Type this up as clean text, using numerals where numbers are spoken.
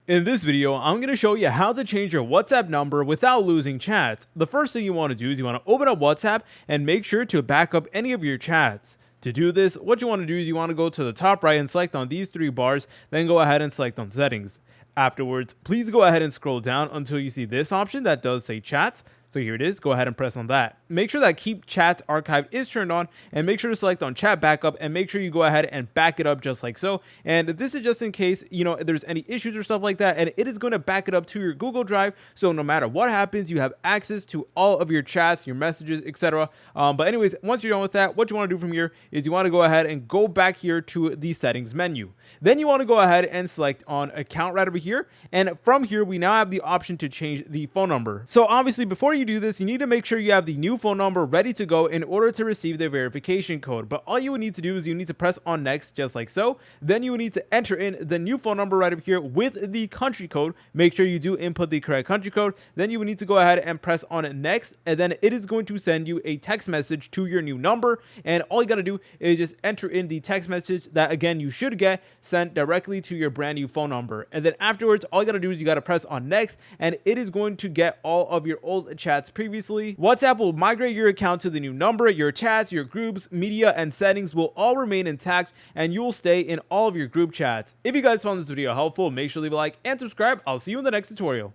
In this video, I'm going to show you how to change your WhatsApp number without losing chats. The first thing you want to do is you want to open up WhatsApp and make sure to back up any of your chats. To do this, what you want to do is you want to go to the top right and select on these three bars, then go ahead and select on settings. Afterwards, please go ahead and scroll down until you see this option that does say chats. So here it is, go ahead and press on that. Make sure that keep chats archive is turned on and make sure to select on chat backup and make sure you go ahead and back it up just like so. And this is just in case, there's any issues or stuff like that, and it is going to back it up to your Google Drive. So no matter what happens, you have access to all of your chats, your messages, etc. But anyways, once you're done with that, what you want to do from here is you want to go ahead and go back here to the settings menu. Then you want to go ahead and select on account right over here. And from here, we now have the option to change the phone number. So obviously, before you do this, you need to make sure you have the new phone number ready to go in order to receive the verification code. But all you would need to do is you need to press on next just like so. Then you would need to enter in the new phone number right over here with the country code. Make sure you do input the correct country code. Then you would need to go ahead and press on next, and then it is going to send you a text message to your new number. And all you got to do is just enter in the text message that, again, you should get sent directly to your brand new phone number. And then afterwards, all you got to do is you got to press on next, and it is going to get all of your old chats previously. WhatsApp will migrate your account to the new number. Your chats, your groups, media, and settings will all remain intact, and you will stay in all of your group chats. If you guys found this video helpful, make sure to leave a like and subscribe. I'll see you in the next tutorial.